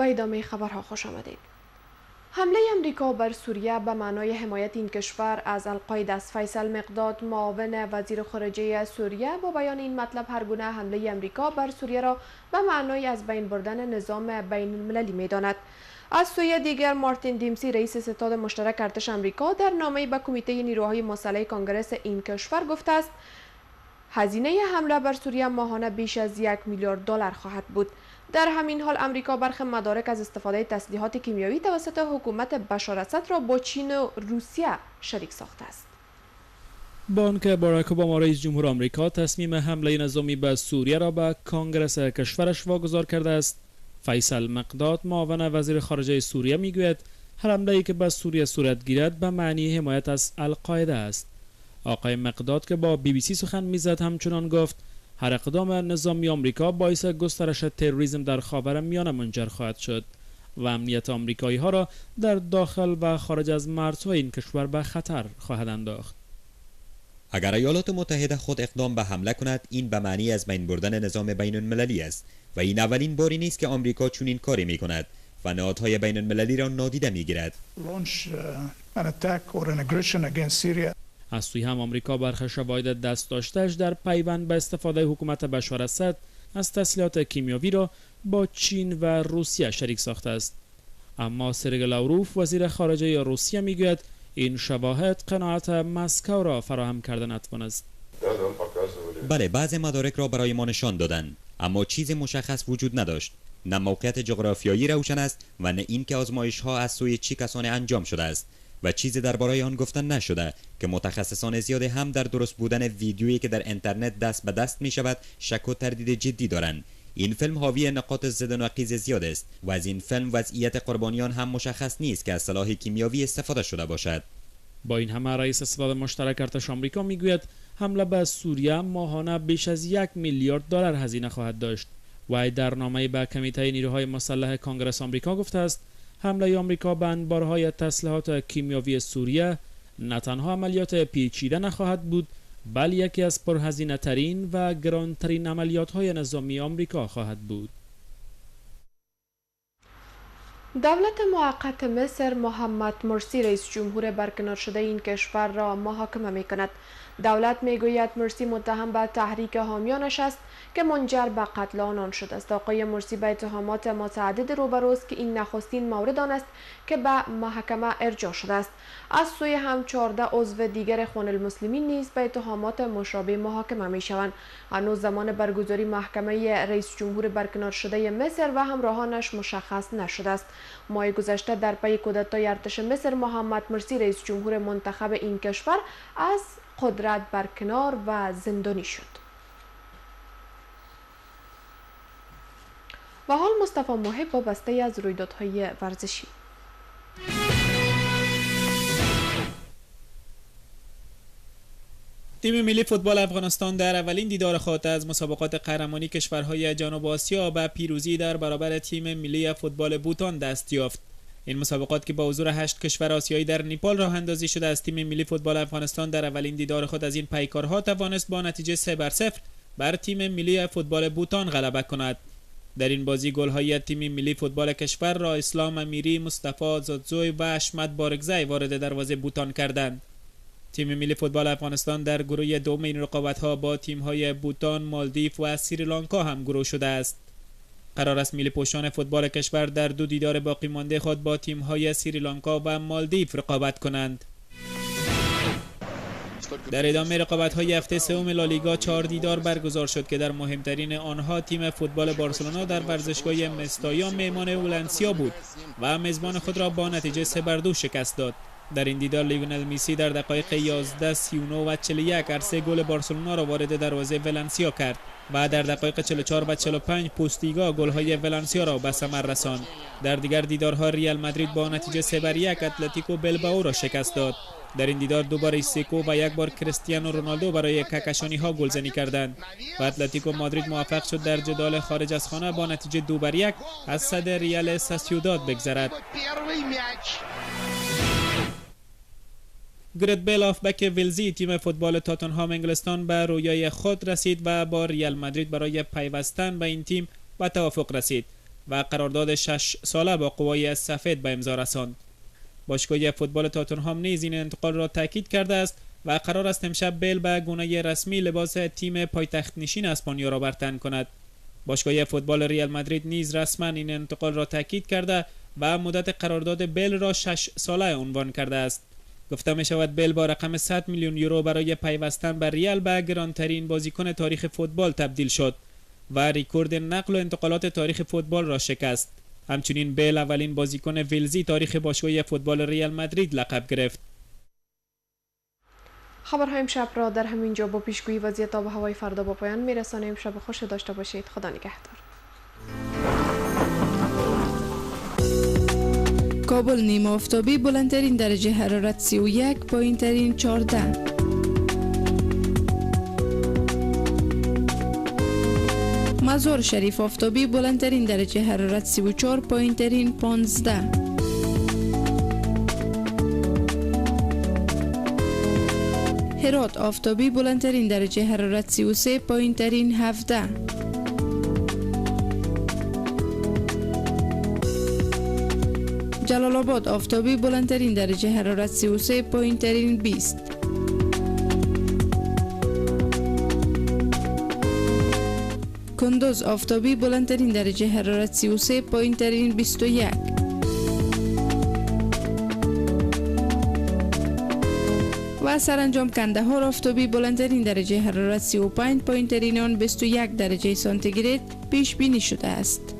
به ادامه خبرها خوش آمدید. حمله امریکا بر سوریه به معنای حمایت این کشور از القاعده است. فیصل مقداد معاون وزیر خارجه سوریه با بیان این مطلب هر گونه حمله امریکا بر سوریه را به معنای از بین بردن نظام بین المللی می‌داند. از سوی دیگر مارتین دیمسی رئیس ستاد مشترک ارتش امریکا در نامه‌ای به کمیته نیروهای مسلح کنگره این کشور گفته است هزینه حمله بر سوریه ماهانه بیش از 1 میلیارد دلار خواهد بود. در همین حال امریکا برخی مدارک از استفاده تسلیحات کیمیایی توسط حکومت بشار اسد را با چین و روسیه شریک ساخته است. بانک باراک اوباما رئیس جمهور آمریکا تصمیم حمله نظامی به سوریه را به کنگره کشورش واگذار کرده است. فیصل مقداد معاون وزیر خارجه سوریه میگوید هر حمله‌ای که به سوریه صورت گیرد به معنی حمایت از القاعده است. آقای مقداد که با BBC سخن میزد همچنان گفت هر اقدام نظامی آمریکا باعث گسترش تروریسم در خاورمیانه منجر خواهد شد و امنیت آمریکایی ها را در داخل و خارج از مرزهای این کشور به خطر خواهد انداخت. اگر ایالات متحده خود اقدام به حمله کند این به معنی از بین بردن نظام بین المللی است و این اولین باری نیست که آمریکا چنین کاری می کند و نهادهای بین المللی را نادیده می گیرد. از سوی هم آمریکا برخی شواهد دست داشته‌اش در پیوند به استفاده حکومت بشار اسد از تسلیحات کیمیایی را با چین و روسیه شریک ساخته است. اما سرگئی لاوروف وزیر خارجه روسیه میگوید این شواهد قناعت مسکو را فراهم کرده نتوانست. بله بعضی مدارک را برای ما نشان دادند اما چیز مشخص وجود نداشت. نه موقعیت جغرافیایی روشن است و نه اینکه آزمایش ها از سوی چه کسانی انجام شده است و چیزی درباره آن گفتن نشده که متخصصان زیادی هم در درست بودن ویدیویی که در اینترنت دست به دست می شود شک و تردید جدی دارند. این فیلم حاوی نقاط ضد و نقیض زیاد است و از این فیلم وضعیت قربانیان هم مشخص نیست که از سلاح کیمیایی استفاده شده باشد. با این همه رئیس ستاد مشترک ارتش آمریکا میگوید حمله به سوریه ماهانه بیش از 1 میلیارد دلار هزینه خواهد داشت. وی در نامه‌ای به کمیته نیروهای مسلح کنگره آمریکا گفته است حمله آمریکا به انبارهای تسلیحات کیمیایی سوریه نه تنها عملیات پیچیده نخواهد بود بل یکی از پرهزینه ترین و گرانترین عملیات های نظامی آمریکا خواهد بود. دولت موقت مصر محمد مرسی رئیس جمهور برکنار شده این کشور را محاکمه می کند. دولت می گوید مرسی متهم به تحریک حامیانش است که منجر به قتل آنان شده است. آقای مرسی به اتهامات متعدد روبروست که این نخستین مورد آن است که به محکمه ارجاع شده است. از سوی هم 14 عضو دیگر اخوان المسلمین نیز به اتهامات مشابه محاکمه می شوند. هنوز زمان برگزاری محکمه رئیس جمهور برکنار شده مصر و همراهانش مشخص نشده است. ماه گذشته در پی کودتای ارتش مصر محمد مرسی رئیس جمهور منتخب این کشور از قدرت برکنار و زندانی شد. و حال مصطفی محب با بسته از رویدادهای ورزشی. تیم ملی فوتبال افغانستان در اولین دیدار خود از مسابقات قهرمانی کشورهای جنوب آسیا به پیروزی در برابر تیم ملی فوتبال بوتان دست یافت. این مسابقات که با حضور 8 کشور آسیایی در نیپال راه اندازی شده از تیم ملی فوتبال افغانستان در اولین دیدار خود از این پیکارها توانست با نتیجه 3-0 بر تیم ملی فوتبال بوتان غلبه کند. در این بازی گل‌های تیم ملی فوتبال کشور را اسلام امیری، مصطفی زادزوی و اشمت بارگزی وارد دروازه بوتان کردند. تیم ملی فوتبال افغانستان در گروه دوم این رقابت‌ها با تیم‌های بوتان، مالدیو و سریلانکا هم گروه شده است. قرار است ملی پوشان فوتبال کشور در 2 دیدار باقی مانده خود با تیم‌های سریلانکا و مالدیو رقابت کنند. در ادامه رقابت‌های هفته سوم لالیگا 4 دیدار برگزار شد که در مهمترین آنها تیم فوتبال بارسلونا در ورزشگاه مستایا میهمان ولنسیا بود و میزبان خود را با نتیجه 3-2 شکست داد. در این دیدار لیونل مسی در دقایق 11 39 و 41 هر 3 گل بارسلونا را وارد دروازه ولنسیا کرد و در دقایق 44 و 45 پوستیگا گل‌های ولنسیا را به ثمر رساند. در دیگر دیدارها ریال مادرید با نتیجه 3-1 اتلتیکو بلبائو را شکست داد. در این دیدار 2 بار سیکو و 1 بار کریستیانو رونالدو برای ککشانی‌ها گلزنی کردند و اتلتیکو مادرید موفق شد در جدال خارج از خانه با نتیجه 2-1 از صدر ریال ساسیوداد بگذرد. گرت بیل هافبک ولزی تیم فوتبال تاتنهام انگلستان به رویای خود رسید و با ریال مادرید برای پیوستن به این تیم به توافق رسید. و قرارداد 6 ساله با قوای سفید به امضا رساند. باشگاه فوتبال تاتنهام نیز این انتقال را تاکید کرده است و قرار است امشب بیل به گونه رسمی لباس تیم پایتخت نشین اسپانیا را بر تن کند. باشگاه فوتبال ریال مادرید نیز رسما این انتقال را تاکید کرده و مدت قرارداد بیل را 6 ساله عنوان کرده است. گفته می شود بیل با رقم 100 میلیون یورو برای پیوستن به ریال به گرانترین بازیکن تاریخ فوتبال تبدیل شد و رکورد نقل و انتقالات تاریخ فوتبال را شکست. همچنین بیل اولین بازیکن ویلزی تاریخ باشگاه فوتبال ریال مادرید لقب گرفت. خبرهای امشب را در همین جا با پیشگویی وضعیت آب و هوای فردا با پایان میرسانیم. شب خوش داشته باشید. خدا نگهدار. کابل نیمه آفتابی، بلندترین درجه حرارت 31، پایینترین 14. مزار شریف آفتابی، بلندترین درجه حرارت 34، پایینترین 15. هرات آفتابی، بلندترین درجه حرارت 33، پایینترین 17. جلال آباد آفتابی، بلندترین درجه حرارت 33، پایینترین 20. کندوز آفتابی، بلندترین درجه حرارت 33، پایینترین 21. و سرانجام کندهار آفتابی، بلندترین درجه حرارت 35، پایینترین آن 21 درجه سانتیگراد پیش بینی شده است.